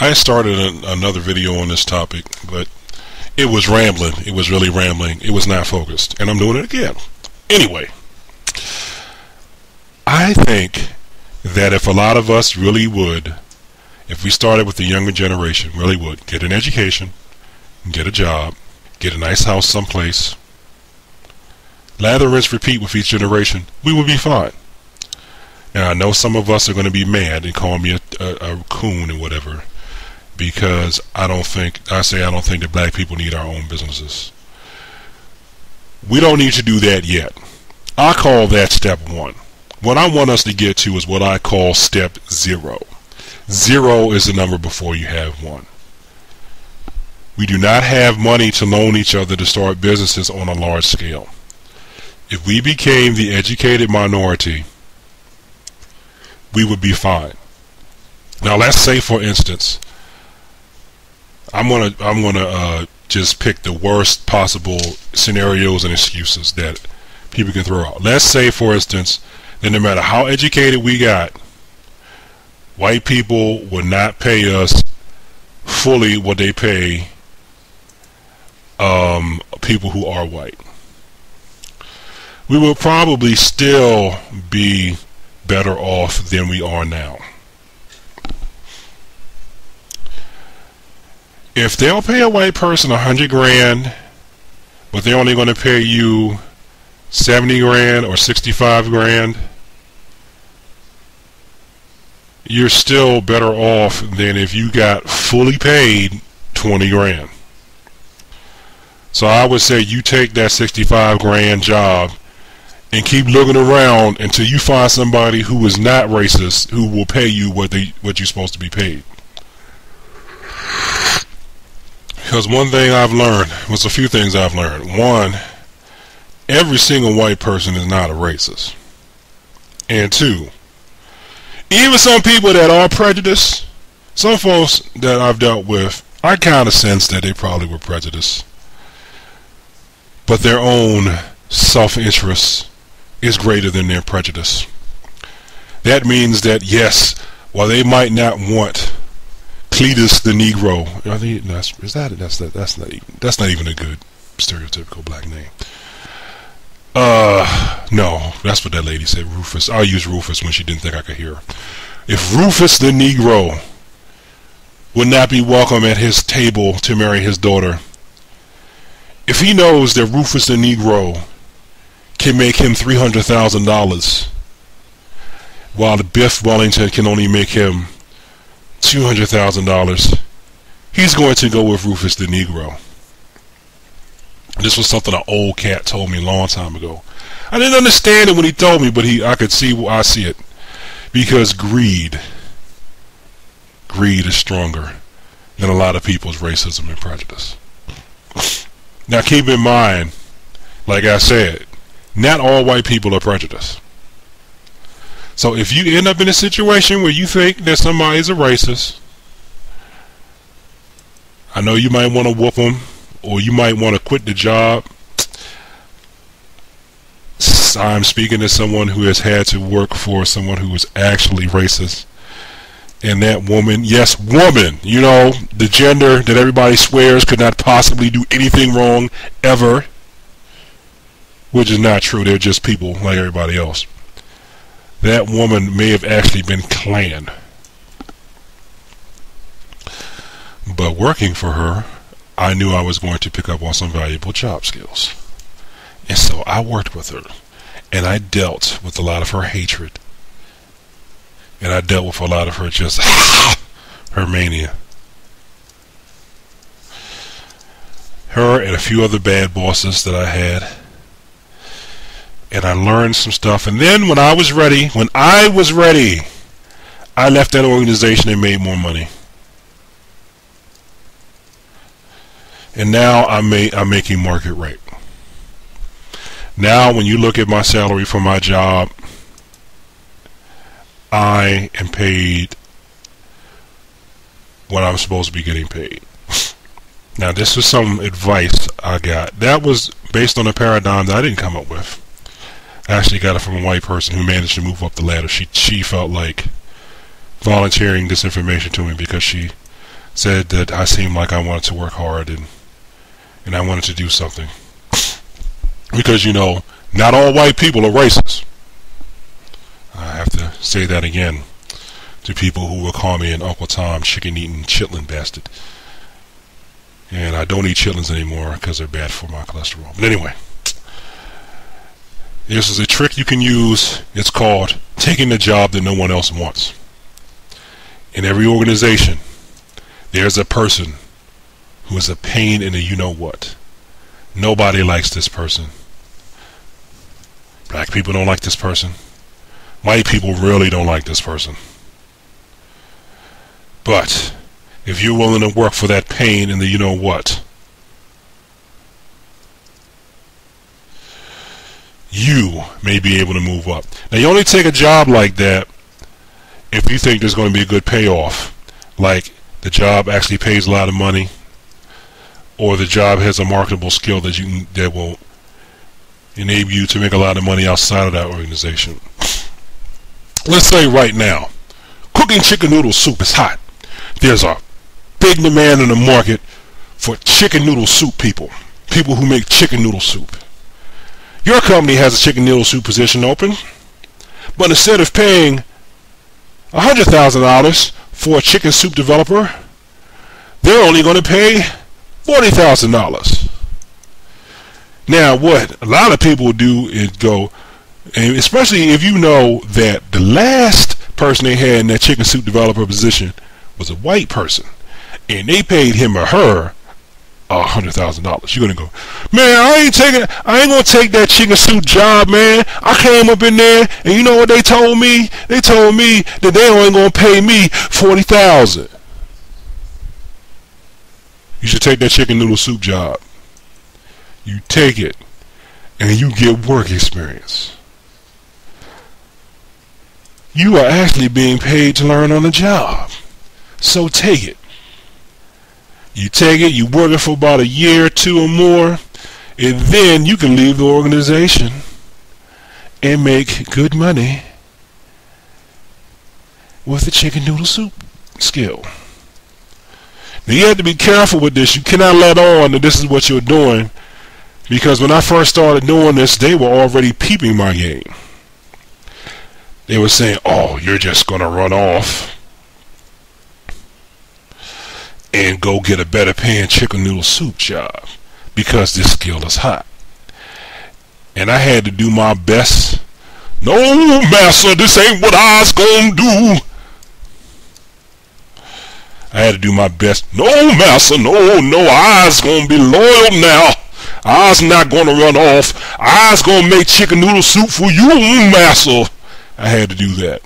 I started another video on this topic, but it was rambling. It was really rambling. It was not focused. And I'm doing it again. Anyway, I think that if a lot of us really would, if we started with the younger generation, really would, get an education, get a job, get a nice house someplace, lather, rinse, repeat with each generation, we would be fine. Now, I know some of us are going to be mad and call me a coon and whatever, because I don't think that black people need our own businesses. We don't need to do that yet. I call that step one. What I want us to get to is what I call step 0. 0 is the number before you have 1. We do not have money to loan each other to start businesses on a large scale. If we became the educated minority, we would be fine. Now, let's say, for instance, I'm gonna just pick the worst possible scenarios and excuses that people can throw out. Let's say, for instance, that no matter how educated we got, white people would not pay us fully what they pay people who are white. We will probably still be better off than we are now. If they'll pay a white person 100 grand, but they're only going to pay you 70 grand or 65 grand, you're still better off than if you got fully paid 20 grand. So I would say you take that 65 grand job and keep looking around until you find somebody who is not racist, who will pay you what you're supposed to be paid. Because one thing I've learned, was a few things I've learned. One, every single white person is not a racist. And two, even some people that are prejudiced, some folks that I've dealt with, I kind of sense that they probably were prejudiced. But their own self-interest is greater than their prejudice. That means that, yes, while they might not want Cletus the Negro, I think that's not even a good stereotypical black name. No, that's what that lady said, Rufus. I'll use Rufus when she didn't think I could hear her. If Rufus the Negro would not be welcome at his table to marry his daughter, if he knows that Rufus the Negro can make him $300,000 while the Biff Wellington can only make him $200,000, he's going to go with Rufus the Negro. This was something an old cat told me a long time ago. I didn't understand it when he told me, but I could see why I see it. Because greed is stronger than a lot of people's racism and prejudice. Now keep in mind, like I said, not all white people are prejudiced. So if you end up in a situation where you think that somebody's a racist, I know you might want to whoop them, or you might want to quit the job. I'm speaking to someone who has had to work for someone who was actually racist. And that woman, yes, woman, you know, the gender that everybody swears could not possibly do anything wrong ever, which is not true. They're just people like everybody else. That woman may have actually been Klan. But working for her, I knew I was going to pick up on some valuable job skills. And so I worked with her. And I dealt with a lot of her hatred. And I dealt with a lot of her just her mania. Her and a few other bad bosses that I had. And I learned some stuff. And then when I was ready, I left that organization and made more money. And now I'm making market rate. Now when you look at my salary for my job, I am paid what I'm supposed to be getting paid. Now this is some advice I got. That was based on a paradigm that I didn't come up with. I actually got it from a white person who managed to move up the ladder. She felt like volunteering this information to me because she said that I seemed like I wanted to work hard and I wanted to do something. Because, you know, not all white people are racist. I have to say that again to people who will call me an Uncle Tom chicken-eating chitlin bastard. And I don't eat chitlins anymore because they're bad for my cholesterol. But anyway, this is a trick you can use. It's called taking the job that no one else wants. In every organization, there's a person who is a pain in the you-know-what. Nobody likes this person. Black people don't like this person. White people really don't like this person. But if you're willing to work for that pain in the you-know-what, you may be able to move up. Now, you only take a job like that if you think there's going to be a good payoff, like the job actually pays a lot of money, or the job has a marketable skill that will enable you to make a lot of money outside of that organization. Let's say right now, cooking chicken noodle soup is hot. There's a big demand in the market for chicken noodle soup people who make chicken noodle soup. Your company has a chicken noodle soup position open, but instead of paying $100,000 for a chicken soup developer, they're only going to pay $40,000. Now, what a lot of people do is go, and especially if you know that the last person they had in that chicken soup developer position was a white person, and they paid him or her $100,000. You're gonna go, man, I ain't gonna take that chicken soup job, man. I came up in there, and you know what they told me? They told me that they only gonna pay me $40,000. You should take that chicken noodle soup job. You take it, and you get work experience. You are actually being paid to learn on the job. So take it. You take it, you work it for about a year or two or more, and then you can leave the organization and make good money with the chicken noodle soup skill. Now you have to be careful with this. You cannot let on that this is what you're doing, because when I first started doing this, they were already peeping my game. They were saying, oh, you're just going to run off and go get a better paying chicken noodle soup job because this skill is hot. And I had to do my best. No, master, this ain't what I's gonna do. I had to do my best. No, master, no, I's gonna be loyal now. I's not gonna run off. I's gonna make chicken noodle soup for you, master. I had to do that.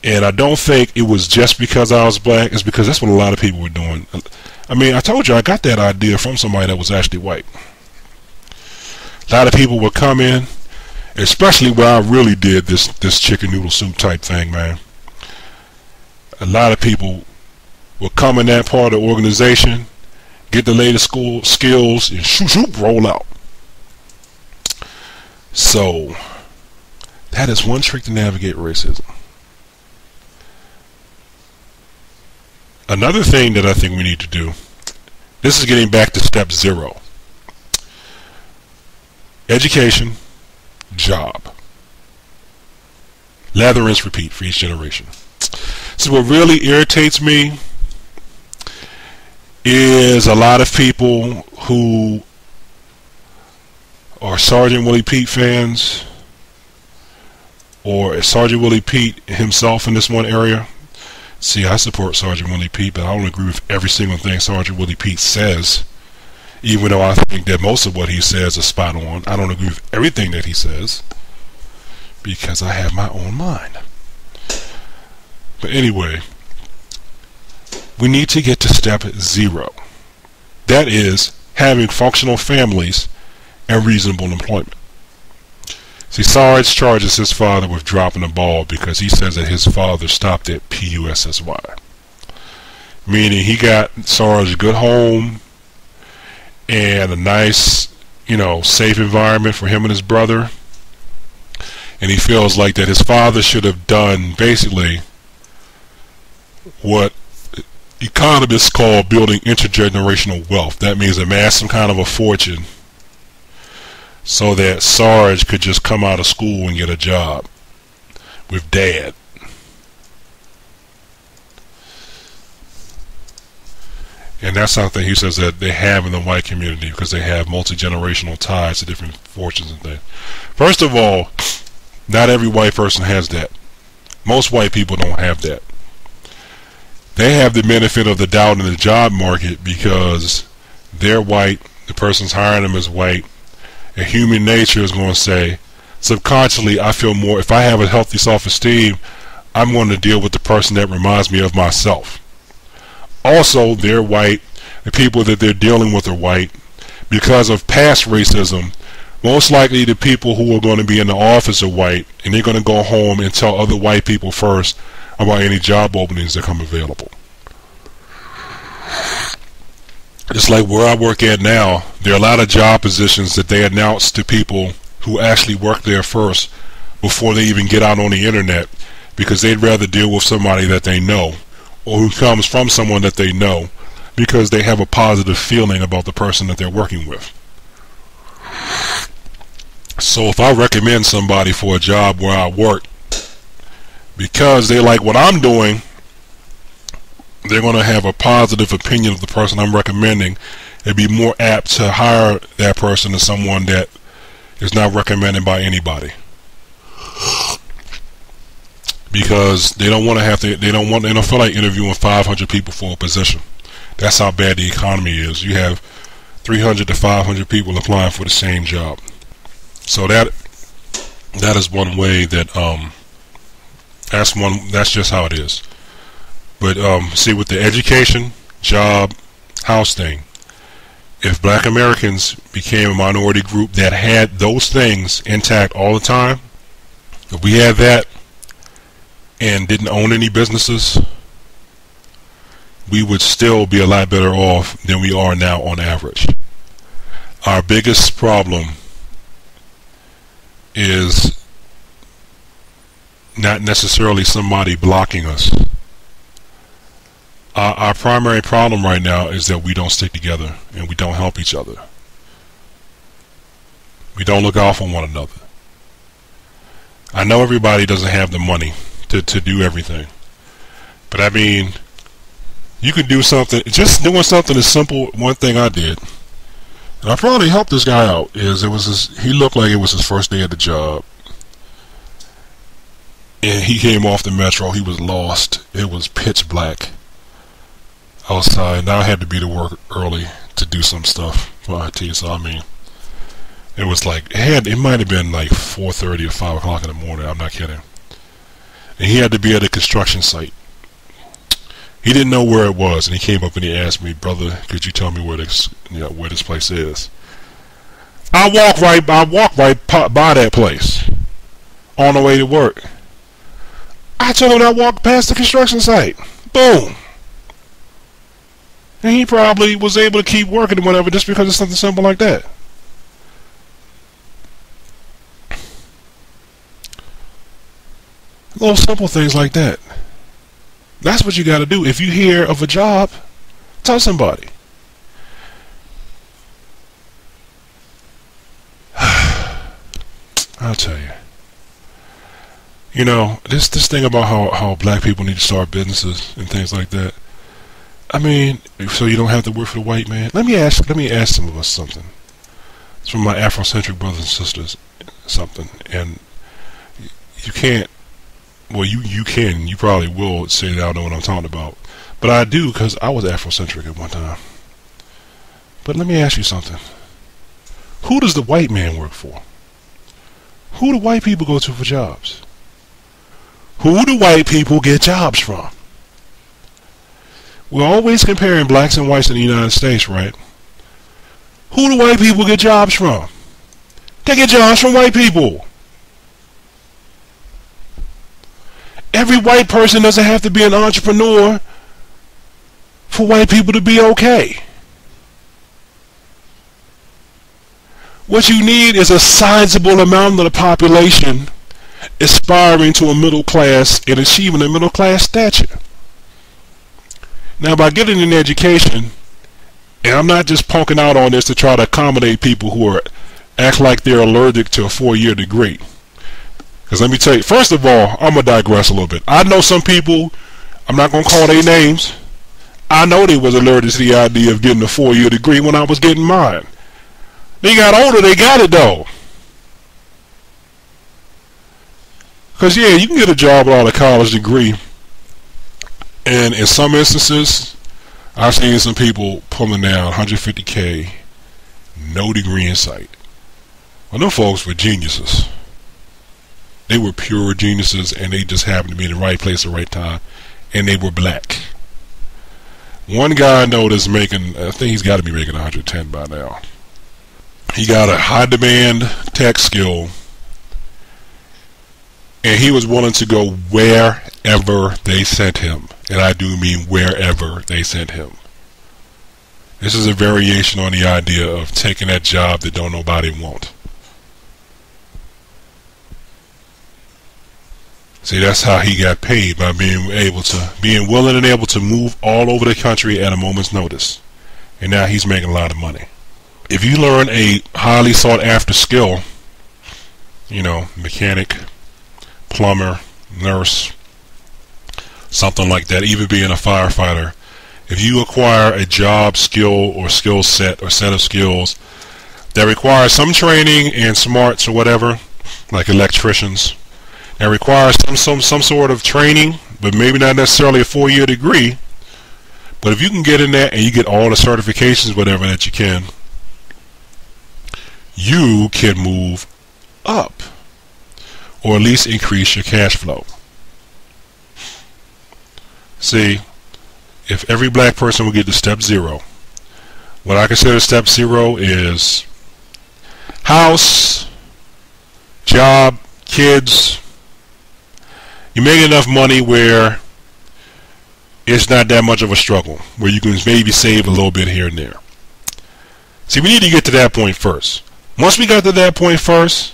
And I don't think it was just because I was black. It's because that's what a lot of people were doing. I mean, I told you I got that idea from somebody that was actually white. A lot of people would come in, especially where I really did this chicken noodle soup type thing, man. A lot of people would come in that part of the organization, get the latest school skills, and shoot, roll out. So, that is one trick to navigate racism. Another thing that I think we need to do, this is getting back to step 0. Education, job. Lather, rinse, repeat for each generation. So what really irritates me is a lot of people who are Sergeant Willie Pete fans, or Sergeant Willie Pete himself in this one area. See, I support Sergeant Willie Pete, but I don't agree with every single thing Sergeant Willie Pete says, even though I think that most of what he says is spot on. I don't agree with everything that he says, because I have my own mind. But anyway, we need to get to step 0. That is having functional families and reasonable employment. See, Sarge charges his father with dropping the ball because he says that his father stopped at PUSSY. Meaning he got Sarge a good home and a nice, safe environment for him and his brother. and he feels like that his father should have done basically what economists call building intergenerational wealth. That means amass some kind of a fortune so that Sarge could just come out of school and get a job with dad. And that's something he says that they have in the white community because they have multi-generational ties to different fortunes and things. First of all, not every white person has that. Most white people don't have that. They have the benefit of the doubt in the job market because they're white, the person's hiring them is white, and human nature is going to say, subconsciously, I feel more, if I have a healthy self-esteem, I'm going to deal with the person that reminds me of myself. Also, they're white, the people that they're dealing with are white. Because of past racism, most likely the people who are going to be in the office are white, and they're going to go home and tell other white people first about any job openings that come available. Just like where I work at now, there are a lot of job positions that they announce to people who actually work there first before they even get out on the internet, because they'd rather deal with somebody that they know or who comes from someone that they know, because they have a positive feeling about the person that they're working with. So if I recommend somebody for a job where I work because they like what I'm doing, they're going to have a positive opinion of the person I'm recommending and be more apt to hire that person than someone that is not recommended by anybody. Because they don't want to have to, they don't feel like interviewing 500 people for a position. That's how bad the economy is. You have 300 to 500 people applying for the same job. So that is one way that that's just how it is. But see, with the education, job, house thing, if black Americans became a minority group that had those things intact all the time, if we had that and didn't own any businesses, we would still be a lot better off than we are now on average. Our biggest problem is not necessarily somebody blocking us. Our primary problem right now is that we don't stick together and we don't help each other. We don't look out for one another. I know everybody doesn't have the money to do everything, but I mean, you can do something. Just doing something as simple. One thing I did, and I probably helped this guy out, is he looked like it was his first day at the job, and he came off the metro. He was lost. It was pitch black outside. Now I had to be to work early to do some stuff for IT. So I mean, it was like it might have been like 4:30 or 5 o'clock in the morning. I'm not kidding. And he had to be at a construction site. He didn't know where it was, and he came up and he asked me, "Brother, could you tell me where this place is?" I walked right by that place on the way to work. I told him I walked past the construction site. Boom. And he probably was able to keep working or whatever just because of something simple like that. Little simple things like that. That's what you got to do. If you hear of a job, tell somebody. I'll tell you. You know, this thing about how black people need to start businesses and things like that. I mean, so you don't have to work for the white man. Let me ask some of us something. It's from my Afrocentric brothers and sisters something. And you can't, well, you can, you probably will say that I don't know what I'm talking about. But I do, because I was Afrocentric at one time. But let me ask you something. Who does the white man work for? Who do white people go to for jobs? Who do white people get jobs from? We're always comparing blacks and whites in the United States, right? Who do white people get jobs from? They get jobs from white people. Every white person doesn't have to be an entrepreneur for white people to be okay. What you need is a sizable amount of the population aspiring to a middle class and achieving a middle class stature. Now, by getting an education, and I'm not just punking out on this to try to accommodate people who act like they're allergic to a 4-year degree. Because let me tell you, first of all, I'm going to digress a little bit. I know some people, I'm not going to call their names. I know they was allergic to the idea of getting a 4-year degree when I was getting mine. They got older, they got it though. Because yeah, you can get a job without a college degree. And in some instances, I've seen some people pulling down 150K, no degree in sight. Well, them folks were geniuses. They were pure geniuses, and they just happened to be in the right place at the right time, and they were black. One guy I know that's making, I think he's got to be making 110 by now. He got a high demand tech skill, and he was willing to go wherever they sent him. And I do mean wherever they sent him. This is a variation on the idea of taking that job that don't nobody want. See, that's how he got paid, by being willing and able to move all over the country at a moment's notice. And now he's making a lot of money. If you learn a highly sought after skill, mechanic, plumber, nurse, something like that, even being a firefighter, if you acquire a job skill or skill set or set of skills that require some training and smarts or whatever, like electricians, that requires some sort of training, but maybe not necessarily a 4-year degree, but if you can get in that and you get all the certifications, whatever that you can move up, or at least increase your cash flow. See, if every black person would get to step 0, what I consider step 0 is house, job, kids. You make enough money where it's not that much of a struggle, where you can maybe save a little bit here and there. See, we need to get to that point first. Once we got to that point first,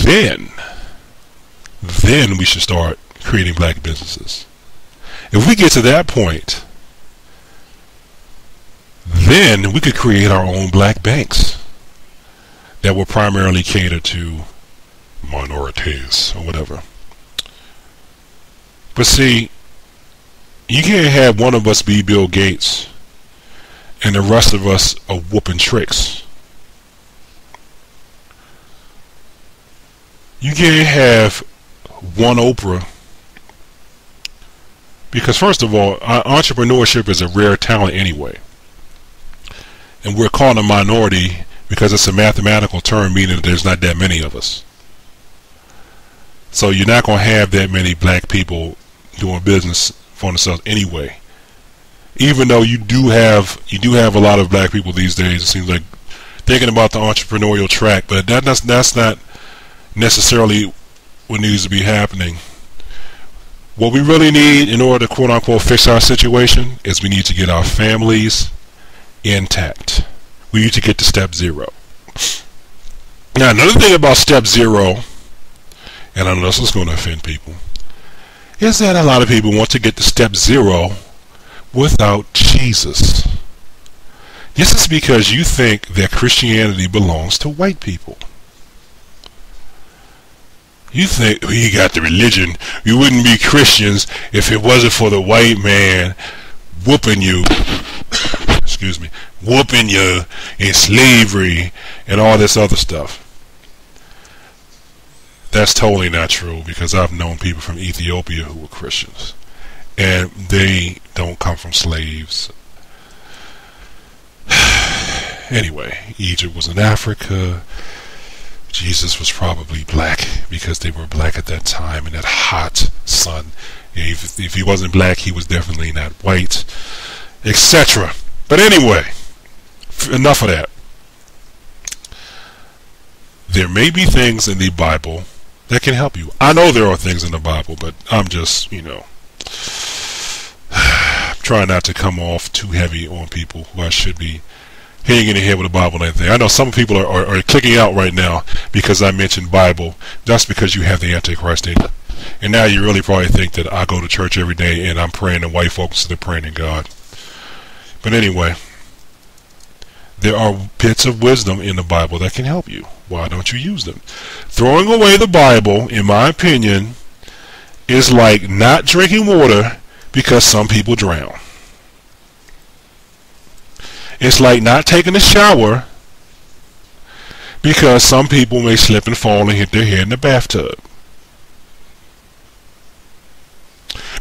then we should start creating black businesses. If we get to that point, then we could create our own black banks that will primarily cater to minorities or whatever. But see, you can't have one of us be Bill Gates and the rest of us are whooping tricks. You can't have one Oprah, because first of all, entrepreneurship is a rare talent anyway, and we're called a minority because it's a mathematical term, meaning that there's not that many of us. So you're not going to have that many black people doing business for themselves anyway. Even though you do have a lot of black people these days, it seems like, thinking about the entrepreneurial track, but that's not necessarily what needs to be happening. What we really need in order to quote unquote fix our situation is we need to get our families intact. We need to get to step 0. Now, another thing about step 0, and I know this is going to offend people, is that a lot of people want to get to step 0 without Jesus. This is because you think that Christianity belongs to white people. You think you got the religion. You wouldn't be Christians if it wasn't for the white man whooping you, whooping you in slavery and all this other stuff. That's totally not true, because I've known people from Ethiopia who were Christians, and they don't come from slaves. Anyway, Egypt was in Africa. Jesus was probably black because they were black at that time in that hot sun. If he wasn't black, he was definitely not white, etc. But anyway, enough of that. There may be things in the Bible that can help you. I know there are things in the Bible, but I'm just, trying not to come off too heavy on people who I should be hitting in the head with a Bible and anything. I know some people are clicking out right now because I mentioned Bible. That's because you have the Antichrist in you. And now you really probably think that I go to church every day and I'm praying to white folks instead of praying to God. But anyway, there are bits of wisdom in the Bible that can help you. Why don't you use them? Throwing away the Bible, in my opinion, is like not drinking water because some people drown. It's like not taking a shower because some people may slip and fall and hit their head in the bathtub.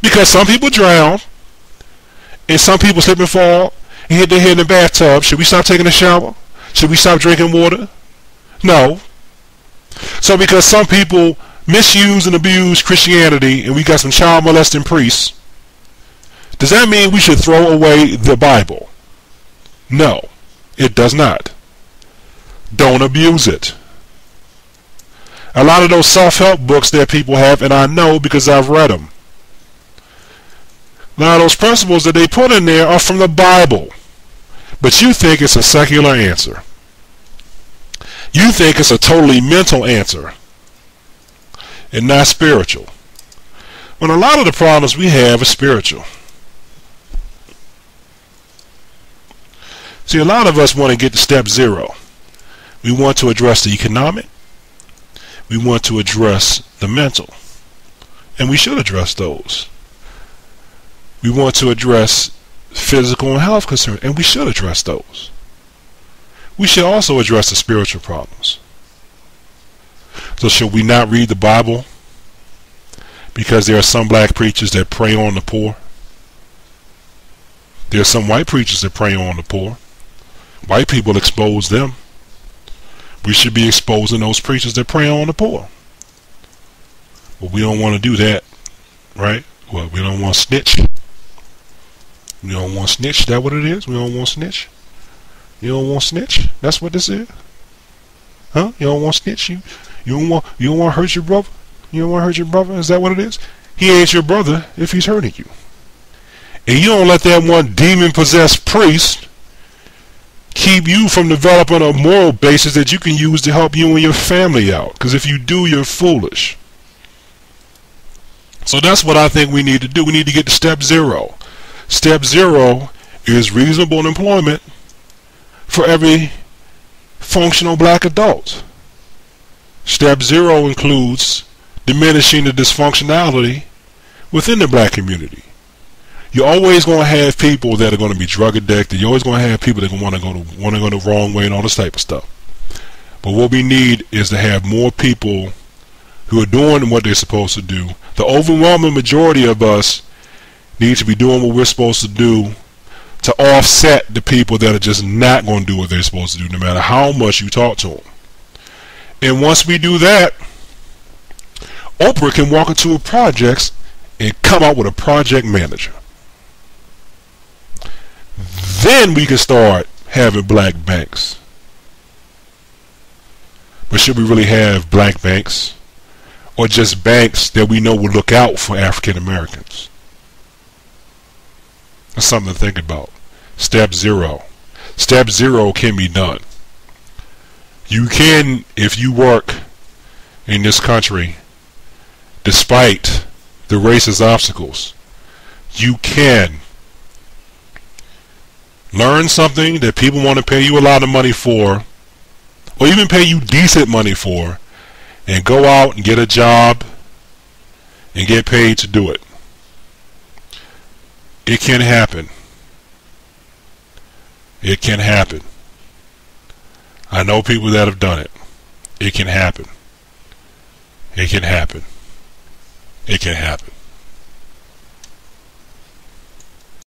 Because some people drown and some people slip and fall and hit their head in the bathtub. Should we stop taking a shower? Should we stop drinking water? No. So because some people misuse and abuse Christianity and we got some child molesting priests, does that mean we should throw away the Bible? No, it does not. Don't abuse it. A lot of those self-help books that people have, and I know because I've read them, a lot of those principles that they put in there are from the Bible. But you think it's a secular answer. You think it's a totally mental answer and not spiritual. When a lot of the problems we have are spiritual. See, a lot of us want to get to step zero. We want to address the economic. We want to address the mental. And we should address those. We want to address physical and health concerns, and we should address those. We should also address the spiritual problems. So should we not read the Bible because there are some black preachers that prey on the poor? There are some white preachers that prey on the poor. White people expose them. We should be exposing those preachers that prey on the poor. But we don't want to do that, right? Well, we don't want to snitch. We don't want to snitch. Is that what it is? We don't want to snitch. You don't want to snitch? That's what this is? Huh? You don't want to snitch? You don't want to hurt your brother? You don't want to hurt your brother? Is that what it is? He ain't your brother if he's hurting you. And you don't let that one demon-possessed priest keep you from developing a moral basis that you can use to help you and your family out. Because if you do, you're foolish. So that's what I think we need to do. We need to get to step zero. Step zero is reasonable employment for every functional black adult. Step zero includes diminishing the dysfunctionality within the black community. You're always going to have people that are going to be drug addicted. You're always going to have people that want to go the wrong way and all this type of stuff. But what we need is to have more people who are doing what they're supposed to do. The overwhelming majority of us need to be doing what we're supposed to do to offset the people that are just not going to do what they're supposed to do, no matter how much you talk to them. And once we do that, Oprah can walk into a project and come out with a project manager. Then we can start having black banks. But should we really have black banks? Or just banks that we know will look out for African Americans? That's something to think about. Step zero. Step zero can be done. You can, if you work in this country, despite the racist obstacles, you can learn something that people want to pay you a lot of money for, or even pay you decent money for, and go out and get a job and get paid to do it. It can happen. It can happen. I know people that have done it. It can happen. It can happen. It can happen.